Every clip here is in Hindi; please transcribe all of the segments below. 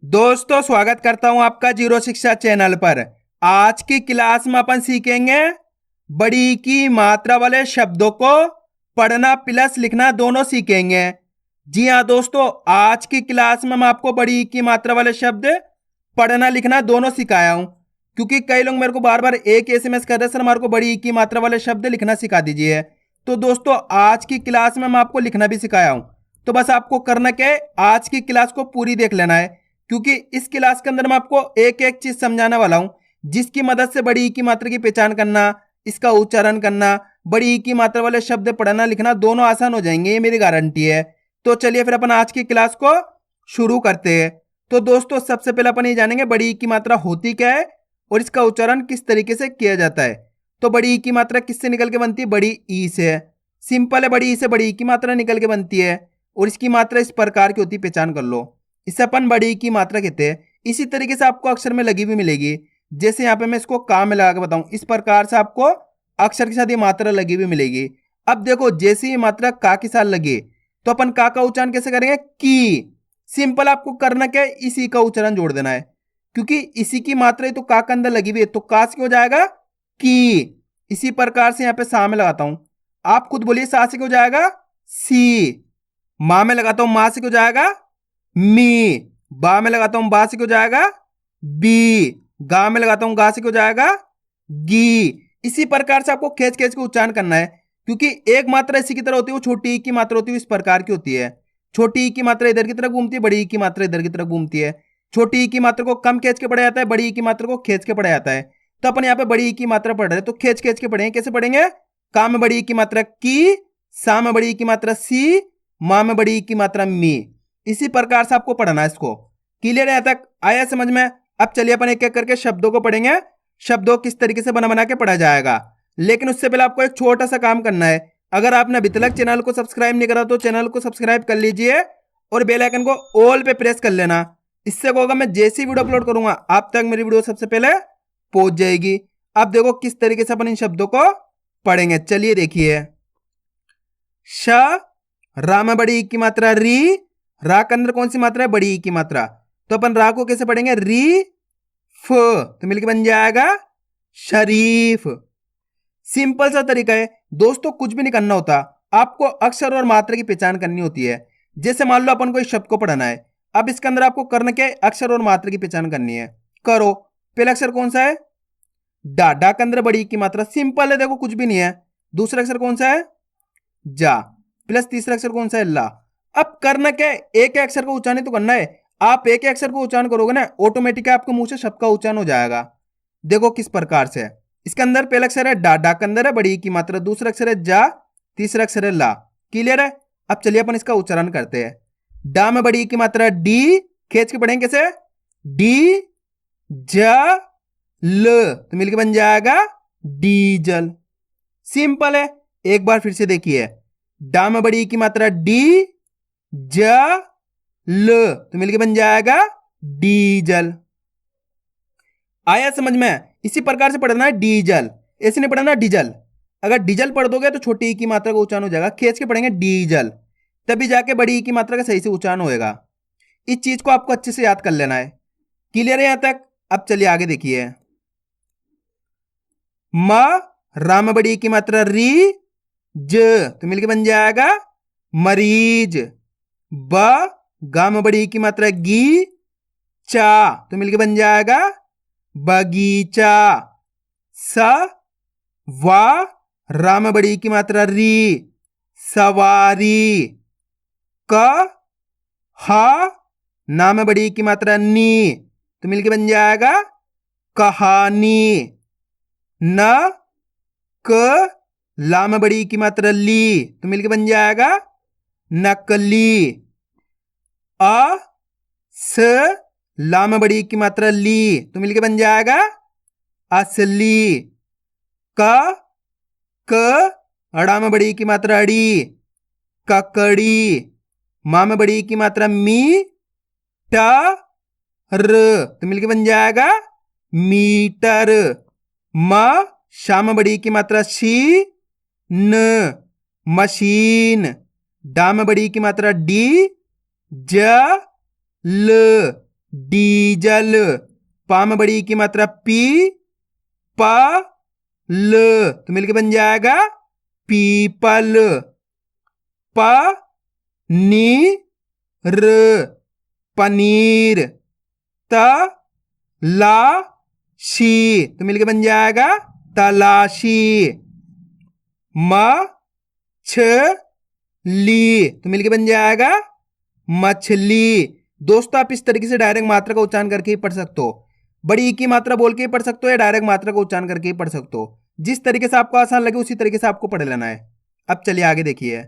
दोस्तों स्वागत करता हूं आपका जीरो शिक्षा चैनल पर। आज की क्लास में अपन सीखेंगे बड़ी की मात्रा वाले शब्दों को पढ़ना प्लस लिखना दोनों सीखेंगे। जी हाँ दोस्तों, आज की क्लास में मैं आपको बड़ी की मात्रा वाले शब्द पढ़ना लिखना दोनों सिखाया हूं, क्योंकि कई लोग मेरे को बार बार एक एसएमएस कर रहे सर हमारे को बड़ी की मात्रा वाले शब्द लिखना सिखा दीजिए। तो दोस्तों आज की क्लास में मैं आपको लिखना भी सिखाया हूं, तो बस आपको करना क्या है, आज की क्लास को पूरी देख लेना है, क्योंकि इस क्लास के अंदर मैं आपको एक एक चीज समझाने वाला हूं जिसकी मदद से बड़ी ई की मात्रा की पहचान करना, इसका उच्चारण करना, बड़ी ई की मात्रा वाले शब्द पढ़ना लिखना दोनों आसान हो जाएंगे, ये मेरी गारंटी है। तो चलिए फिर अपन आज की क्लास को शुरू करते हैं। तो दोस्तों सबसे पहले अपन ये जानेंगे बड़ी ई की मात्रा होती क्या है और इसका उच्चारण किस तरीके से किया जाता है। तो बड़ी ई की मात्रा किससे निकल के बनती है? बड़ी ई से। सिंपल है, बड़ी ई से बड़ी ई की मात्रा निकल के बनती है और इसकी मात्रा इस प्रकार की होती है, पहचान कर लो। इसे अपन बड़ी की मात्रा कहते हैं। इसी तरीके से आपको अक्षर में लगी हुई मिलेगी, जैसे यहाँ पे मैं इसको का में लगा के बताऊं, इस प्रकार से आपको अक्षर के साथ ये मात्रा लगी हुई मिलेगी। अब देखो जैसे ये मात्रा का के साथ लगे तो अपन का उच्चारण कैसे करेंगे? की। सिंपल, आपको करना क्या है, इसी का उच्चारण जोड़ देना है, क्योंकि इसी की मात्रा तो का के अंदर लगी हुई है, तो का से क्यों जाएगा? की। इसी प्रकार से यहाँ पे सा में लगाता हूं, आप खुद बोलिए सा से क्यों जाएगा? सी। मां में लगाता हूं, मां से क्यों जाएगा? मी। बा में लगाता हूं, बा से क्यों जाएगा? बी। गा में लगाता हूं, गा से क्यों जाएगा? गी। इसी प्रकार से आपको खींच खींच के उच्चारण करना है, क्योंकि एक मात्रा इसी की तरह होती है, वो छोटी ई की मात्रा होती है, इस प्रकार की होती है। छोटी ई की मात्रा इधर की तरफ घूमती है, बड़ी ई की मात्रा इधर की तरफ घूमती है। छोटी ई की मात्रा को कम खींच के पढ़ा जाता है, बड़ी ई की मात्रा को खींच के पढ़ा जाता है। तो अपन यहाँ पे बड़ी ई की मात्रा पढ़ रहे हैं, तो खींच खींच के पढ़ेंगे। कैसे पढ़ेंगे? का में बड़ी ई की मात्रा की, सा में बड़ी ई की मात्रा सी, मां में बड़ी ई की मात्रा मी। इसी प्रकार से आपको पढ़ना है इसको। क्लियर है? यहां तक आया समझ में? अब चलिए अपन एक एक करके शब्दों को पढ़ेंगे, शब्दों किस तरीके से बना बना के पढ़ा जाएगा। लेकिन उससे पहले आपको एक छोटा सा काम करना है। अगर आपने अभी तक चैनल को सब्सक्राइब नहीं करा तो चैनल को सब्सक्राइब कर लीजिए और बेल आइकन को ऑल पे प्रेस कर लेना। इससे क्या होगा, मैं जैसी वीडियो अपलोड करूंगा आप तक मेरी वीडियो सबसे पहले पहुंच जाएगी। अब देखो किस तरीके से अपन इन शब्दों को पढ़ेंगे, चलिए देखिए। श, रा में बड़ी ई की मात्रा री, रा के अंदर कौन सी मात्रा है? बड़ी ई की मात्रा। तो अपन रा को कैसे पढ़ेंगे? री फ, तो मिलकर बन जाएगा शरीफ। सिंपल सा तरीका है दोस्तों, कुछ भी नहीं करना होता, आपको अक्षर और मात्रा की पहचान करनी होती है। जैसे मान लो अपन को इस शब्द को पढ़ना है, अब इसके अंदर आपको करना क्या है? अक्षर और मात्रा की पहचान करनी है। करो। पहला अक्षर कौन सा है? डा। डा के अंदर बड़ी ई की मात्रा। सिंपल है, देखो कुछ भी नहीं है। दूसरा अक्षर कौन सा है? जा। प्लस तीसरा अक्षर कौन सा है? ला। अब करना क्या है? एक अक्षर को उच्चारण तो करना है। आप एक अक्षर को उच्चारण करोगे ना, ऑटोमेटिक आपके मुंह से शब्द का उच्चारण हो जाएगा। देखो किस प्रकार से। इसके अंदर पहला अक्षर है डा, डा के अंदर है बड़ी ई की मात्रा, दूसरा अक्षर है जा, तीसरा अक्षर है ला। क्लियर है? अब चलिए अपन इसका उच्चारण करते हैं। डा में बड़ी ई की मात्रा डी, खींच के पढ़ेंगे कैसे? डी जा ल, तो मिलकर बन जाएगा डीजल। सिंपल है। एक बार फिर से देखिए, डा में बड़ी ई की मात्रा डी, ज ल, तो मिलके बन जाएगा डीजल। आया समझ में? इसी प्रकार से पढ़ना है डीजल, ऐसे नहीं पढ़ना डीजल। अगर डीजल पढ़ दोगे तो छोटी ई की मात्रा का उच्चारण हो जाएगा, खींच के पढ़ेंगे डीजल, तभी जाके बड़ी ई की मात्रा का सही से उच्चारण होएगा। इस चीज को आपको अच्छे से याद कर लेना है। क्लियर है यहां तक? अब चलिए आगे देखिए। म, रा में बड़ी ई की मात्रा री, ज, तो मिलके बन जाएगा मरीज। ब, गा में बड़ी ई की मात्रा गी, चा, तो मिलके बन जाएगा बगीचा। स, वा, रा में बड़ी ई की मात्रा री, सवारी। क, हा, ना में बड़ी ई की मात्रा नी, तो मिलके बन जाएगा कहानी। न, क, ला में बड़ी ई की मात्रा ली, तो मिलके बन जाएगा नकली। अ, स, ला में बड़ी ई की मात्रा ली, तो मिलके बन जाएगा असली। क, अड़ा में बड़ी ई की मात्रा अड़ी, ककड़ी। मां में बड़ी ई की मात्रा मी, ट, र, तो मिलके बन जाएगा मीटर। म, शा में बड़ी ई की मात्रा शी, न, मशीन। डा में बड़ी ई की मात्रा डी, ज, ल, डीजल। पा में बड़ी की मात्रा पी, पा ल तो मिलके बन जाएगा पीपल। प नी र पनीर। त ला शी तो मिलके बन जाएगा तलाशी। म छ ली तो मिलके बन जाएगा मछली। दोस्तों आप इस तरीके से डायरेक्ट मात्रा का उच्चारण करके ही पढ़ सकते हो। बड़ी ई की मात्रा बोल के ही पढ़ सकते हो या डायरेक्ट मात्रा का उच्चारण करके ही पढ़ सकते हो। जिस तरीके से आपको आसान लगे उसी तरीके से आपको पढ़ लेना है। अब चलिए आगे देखिए।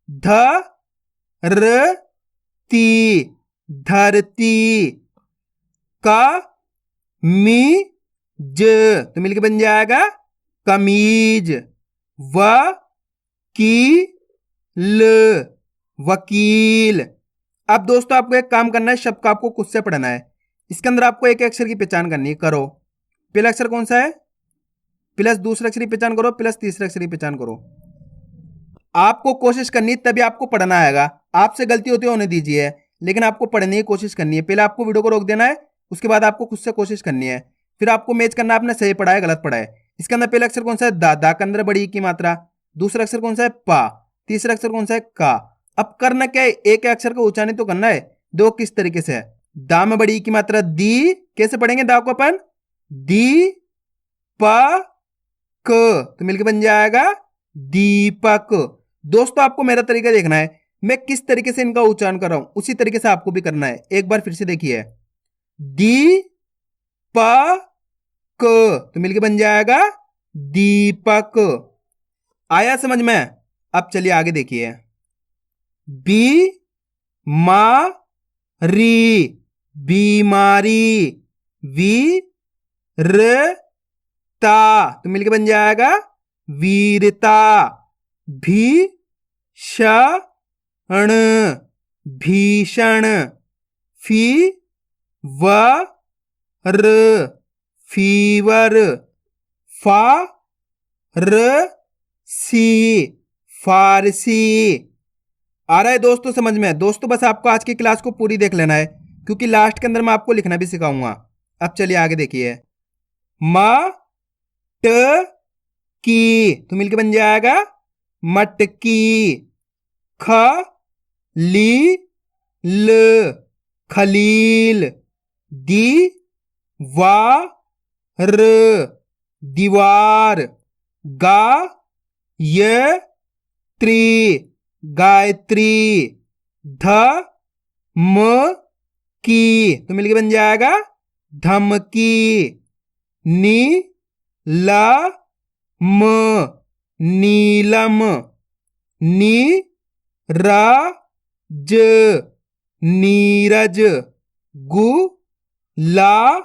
ध र ती धरती। क मी ज तो मिलके बन जाएगा कमीज। व की ल वकील। अब दोस्तों आपको एक काम करना है, शब्द को आपको खुद से पढ़ना है। इसके अंदर आपको एक अक्षर की पहचान करनी है। करो। पहला अक्षर कौन सा है, प्लस दूसरा अक्षर की पहचान करो, प्लस तीसरा अक्षर की पहचान करो। आपको कोशिश करनी है तभी आपको पढ़ना आएगा। आपसे गलती होती है होने दीजिए, लेकिन आपको पढ़ने की कोशिश करनी है। पहले आपको वीडियो को रोक देना है, उसके बाद आपको खुद से कोशिश करनी है। फिर आपको मैच करना है आपने सही पढ़ा है गलत पढ़ा है। इसके अंदर पहला अक्षर कौन सा है, दा। दा के अंदर बड़ी की मात्रा। दूसरा अक्षर कौन सा है, पा। तीसरा अक्षर कौन सा है, का। अब करना क्या है, एक अक्षर का उच्चारण तो करना है। दो किस तरीके से है, दा में बड़ी की मात्रा दी। कैसे पढ़ेंगे दा को अपन, दी प क तो मिलकर बन जाएगा दीपक। दोस्तों आपको मेरा तरीका देखना है, मैं किस तरीके से इनका उच्चारण कर रहा हूं उसी तरीके से आपको भी करना है। एक बार फिर से देखिए, दी प क तो मिलकर बन जाएगा दीपक। आया समझ में। अब चलिए आगे देखिए। बी मा री बीमारी। वी र ता तो मिलकर बन जाएगा वीरता। भी षण भीषण। फी व र फीवर। फा र सी फारसी। आ रहा है दोस्तों समझ में। दोस्तों बस आपको आज की क्लास को पूरी देख लेना है, क्योंकि लास्ट के अंदर मैं आपको लिखना भी सिखाऊंगा। अब चलिए आगे देखिए। मा ट की तो मिलकर बन जाएगा मटकी। ख ली ल खलील। दी वा र दीवार। गा य त्री गायत्री। ध म की तो मिलकर बन जाएगा धमकी। नी ला म नीलम। नी रा ज नीरज। गु ला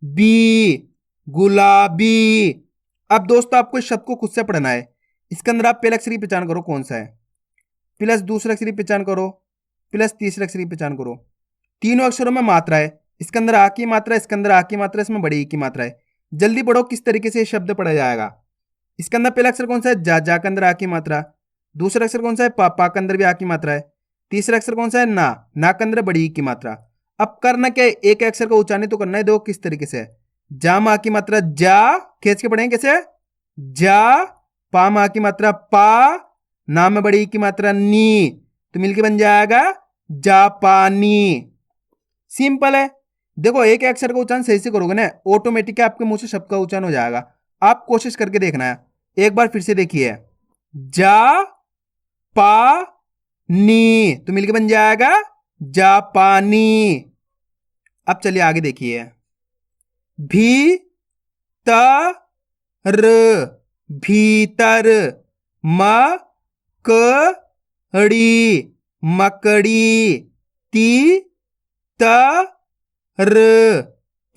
बी गुलाबी। अब दोस्तों आपको इस शब्द को खुद से पढ़ना है। इसके अंदर आप पहले अक्षर की पहचान करो कौन सा है, प्लस दूसरे अक्षर की पहचान करो, प्लस तीसरे अक्षर की पहचान करो। तीनों अक्षरों में मात्रा है। इसके अंदर आ की मात्रा, इसके अंदर आ की मात्रा, इसमें बड़ी ई की मात्रा है। जल्दी पढ़ो किस तरीके से ये शब्द पढ़ा जाएगा। इसके अंदर पहला अक्षर कौन सा है, जा। जा के अंदर आ की मात्रा। दूसरा अक्षर कौन सा है, पा। पा के अंदर भी आ की मात्रा है। तीसरा अक्षर कौन सा है, ना। ना के अंदर बड़ी ई की मात्रा। अब करना क्या है, एक अक्षर का उच्चारण तो करना है। देखो किस तरीके से, जा में आ की मात्रा जा, खींच के पढ़ेंगे कैसे, जा। पा में आ की मात्रा पा। ना में बड़ी ई की मात्रा नी तो मिलके बन जाएगा जापानी। सिंपल है। देखो एक अक्षर का उच्चारण सही से करोगे ना, ऑटोमेटिक आपके मुंह से शब्द का उच्चारण हो जाएगा। आप कोशिश करके देखना है। एक बार फिर से देखिए, जा पा नी तो मिलके बन जाएगा जापानी। अब चलिए आगे देखिए। भी त र भीतर। म क ड़ी मकड़ी। ती त र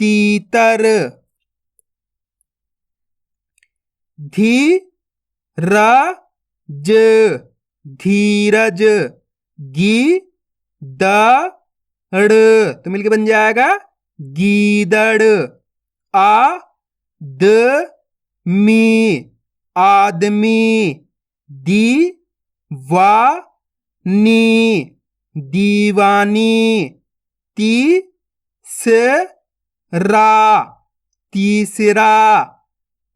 तीतर। धी रा ज धीरज। गी द ड़ तो मिलके बन जाएगा गीदड़। आ द मी आदमी। दी वा नी दीवानी। ती रा, तीसरा।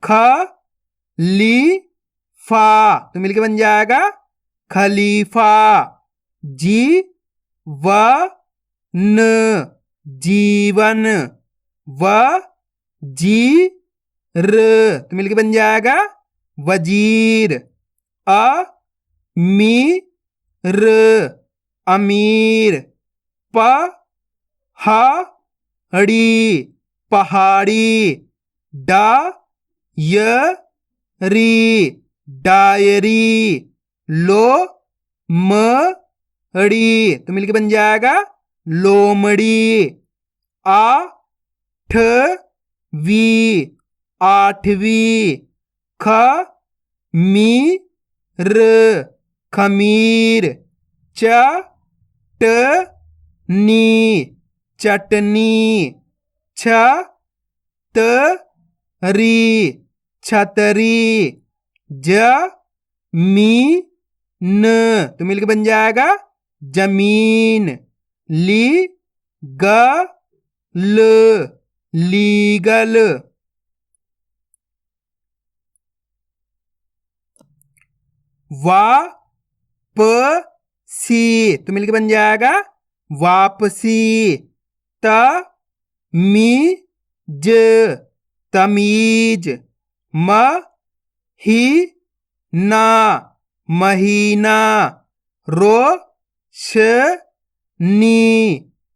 खलीफा, तो मिलके बन जाएगा खलीफा। जीवन, जीवन। वजीर, तो मिलके बन जाएगा वजीर। अमीर, अमीर। पहाड़ी, पहाड़ी। Diary, diary. लोमड़ी, तो मिलके बन जाएगा लोमड़ी। आठवीं, आठवीं। खमीर, खमीर। चटनी, चटनी। छतरी, छतरी। जमीन, तो मिलके बन जाएगा जमीन। Legal, legal. वापसी, तो मिलके बन जाएगा वापसी। तमीज, तमीज। महीना, महीना। रोशनी,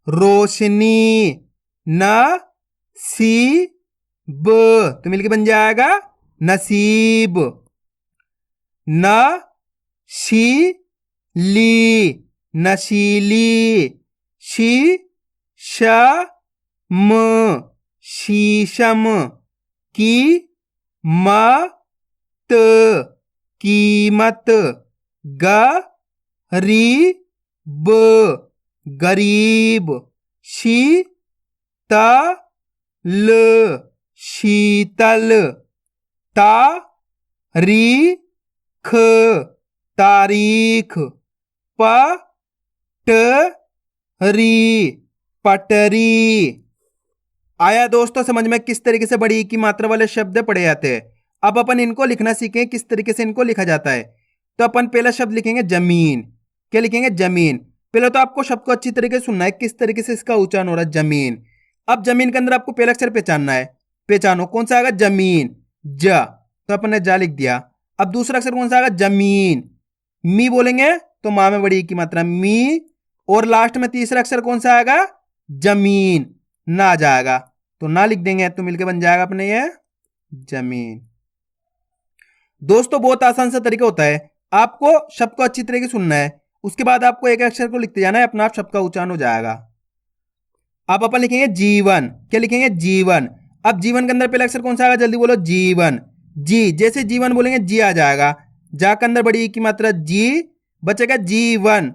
रोशनी। नसीब, तो मिलके बन जाएगा नसीब। नशीली, नशीली। शीशम, शीशम। कीमत, कीमत। गरीब, गरीब। शीतल, शीतल। तारीख, तारीख। पटरी, पटरी। आया दोस्तों समझ में किस तरीके से बड़ी की मात्रा वाले शब्द पढ़े जाते हैं। अब अपन इनको लिखना सीखें किस तरीके से इनको लिखा जाता है। तो अपन पहला शब्द लिखेंगे जमीन। क्या लिखेंगे? जमीन। पहले तो आपको शब्द को अच्छी तरीके से सुनना है किस तरीके से इसका उच्चारण हो रहा है, जमीन। अब जमीन के अंदर आपको पहला अक्षर पहचानना है। पहचानो कौन सा आएगा? जमीन। ज, तो अपन ने जा लिख दिया। अब दूसरा अक्षर कौन सा आएगा? जमीन। मी बोलेंगे तो माँ में बड़ी की मात्रा मी। और लास्ट में तीसरा अक्षर कौन सा आएगा? जमीन। ना आ जाएगा तो ना लिख देंगे, तो मिलके बन जाएगा अपने ये जमीन। दोस्तों बहुत आसान सा तरीका होता है, आपको शब्द को अच्छी तरीके से सुनना है, उसके बाद आपको एक अक्षर को लिखते जाना है, अपना आप शब्द का उच्चारण हो जाएगा। अब अपन लिखेंगे जीवन। क्या लिखेंगे? जीवन। अब जीवन के अंदर पहला अक्षर कौन सा आएगा? जल्दी बोलो। जीवन। जी, जैसे जीवन बोलेंगे जी आ जाएगा। जा के अंदर बड़ी की मात्रा जी, बचेगा जीवन।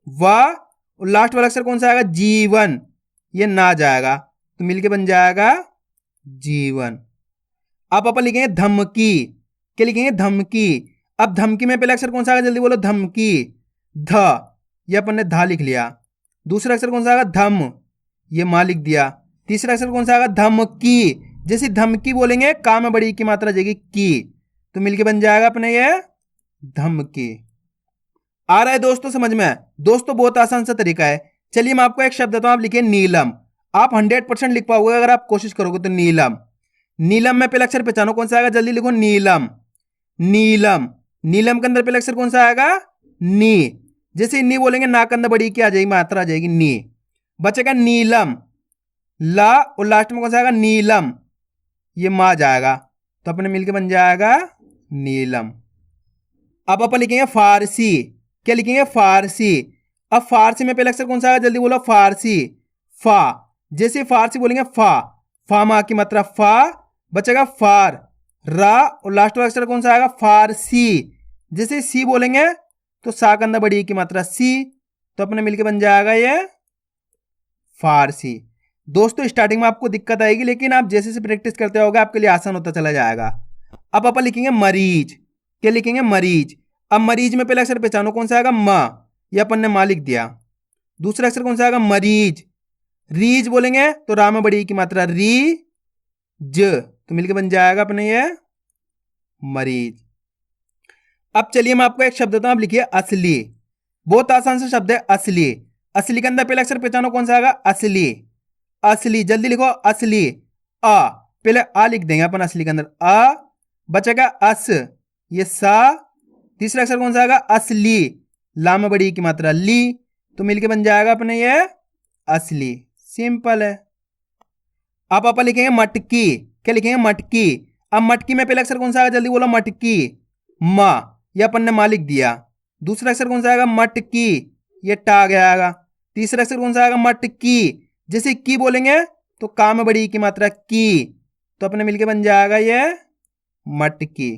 वाह, लास्ट वाला अक्षर कौन सा आएगा? जीवन। ये ना जाएगा तो मिलके बन जाएगा जीवन। अब अपन लिखेंगे धमकी। क्या लिखेंगे? धमकी। अब धमकी में पहला अक्षर कौन सा आएगा? जल्दी बोलो। धमकी। ध, ये अपन ने धा लिख लिया। दूसरा अक्षर कौन सा आएगा? धम, ये मां लिख दिया। तीसरा अक्षर कौन सा आएगा? धमकी। जैसे धमकी बोलेंगे का में बड़ी की मात्रा जाएगी की, तो मिलके बन जाएगा अपने ये धमकी। आ रहा है दोस्तों समझ में? दोस्तों बहुत आसान सा तरीका है। चलिए मैं आपको एक शब्द देता हूं, आप लिखिए नीलम। आप 100% लिख पाओगे अगर आप कोशिश करोगे तो। नीलम। नीलम में पहला अक्षर पहचानो कौन सा आएगा? जल्दी लिखो। नीलम। नीलम। नीलम के अंदर पहला अक्षर कौन सा आएगा? नी। जैसे नी बोलेंगे ना के अंदर बड़ी क्या आ जाएगी? मात्रा आ जाएगी नी। बचेगा नीलम। ला, और लास्ट में कौन सा आएगा? नीलम, ये मां जाएगा तो अपने मिलके बन जाएगा नीलम। अब अपन लिखेंगे फारसी। क्या लिखेंगे? फारसी। अब फारसी में पहला अक्षर कौन सा आएगा? जल्दी बोलो। फारसी। फा। जैसे फारसी बोलेंगे फा, फा मां की मात्रा फा, बचेगा फार। रा, और लास्ट वाला अक्षर कौन सा आएगा? फारसी। जैसे सी बोलेंगे तो सा के अंदर बड़ी की मात्रा सी, तो अपने मिलके बन जाएगा ये फारसी। दोस्तों स्टार्टिंग में आपको दिक्कत आएगी, लेकिन आप जैसे से प्रैक्टिस करते होगे आपके लिए आसान होता चला जाएगा। अब अपन लिखेंगे मरीज। क्या लिखेंगे? मरीज। अब मरीज में पहला अक्षर पहचानो कौन सा आएगा? मां, ये अपन ने मां लिख दिया। दूसरा अक्षर कौन सा आएगा? मरीज। रीज बोलेंगे तो रा में बड़ी की मात्रा री ज, तो मिलके बन जाएगा अपने ये मरीज। अब चलिए मैं आपको एक शब्द देता हूं, आप लिखिए असली। बहुत आसान सा शब्द है असली। असली के अंदर पहले अक्षर पहचानो कौन सा आएगा, असली। असली जल्दी लिखो, असली। आ, पहले आ लिख देंगे अपन असली के अंदर, आ बचेगा अस, ये सा, तीसरा अक्षर कौन सा आएगा, असली, ला में बड़ी की मात्रा ली, तो मिलके बन जाएगा अपने ये असली। सिंपल है। अब अपन लिखेंगे मटकी। क्या लिखेंगे, मटकी। अब मटकी में पहले अक्षर कौन सा आएगा, जल्दी बोलो, मटकी, मा, ये अपन ने मा लिख दिया। दूसरा अक्षर कौन सा आएगा, मटकी, ये टा आ गया आएगा। तीसरा अक्षर कौन सा आएगा, मटकी, जैसे की बोलेंगे तो का में बड़ी की मात्रा की, तो अपने मिलके बन जाएगा ये मटकी।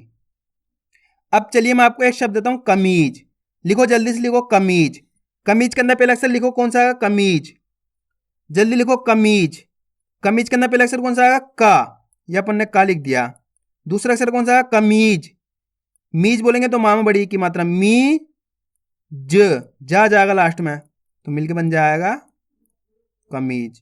अब चलिए मैं आपको एक शब्द देता हूं, कमीज। लिखो जल्दी से, लिखो कमीज। कमीज के अंदर पहला अक्षर लिखो कौन सा आएगा, कमीज, जल्दी लिखो कमीज। कमीज के अंदर पहला अक्षर कौन सा आएगा, का, ये अपन ने का लिख दिया। दूसरा अक्षर कौन सा आएगा, कमीज, मीज बोलेंगे तो मां में बड़ी की मात्रा मी ज, जा जाएगा लास्ट में, तो मिलके बन जाएगा कमीज।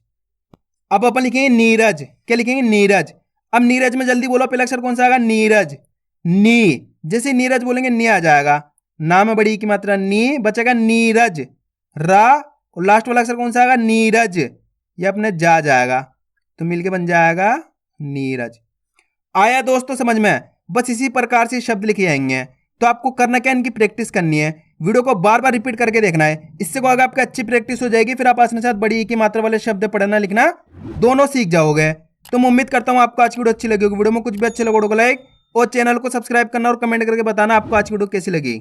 अब अपन लिखेंगे नीरज। क्या लिखेंगे, नीरज। अब नीरज में जल्दी बोलो पहला अक्षर कौन सा आएगा, नीरज, नी, जैसे नीरज बोलेंगे नी आ जाएगा, ना में बड़ी की मात्रा नी, बचेगा नीरज, रा, और लास्ट वाला अक्षर कौन सा आएगा, नीरज, ये अपने जा जाएगा, तो मिलके बन जाएगा नीरज। आया दोस्तों समझ में। बस इसी प्रकार से शब्द लिखे जाएंगे। तो आपको करना क्या, इनकी प्रैक्टिस करनी है, वीडियो को बार बार रिपीट करके देखना है। इससे क्या होगा, आपकी अच्छी प्रैक्टिस हो जाएगी, फिर आप आसानी के साथ बड़ी की मात्रा वाले शब्द पढ़ना लिखना दोनों सीख जाओगे। तो मैं उम्मीद करता हूँ आपको आज की वीडियो अच्छी लगी होगी। वीडियो में कुछ भी अच्छे लगे लाइक और चैनल को सब्सक्राइब करना और कमेंट करके बताना आपको आज की वीडियो कैसी लगी।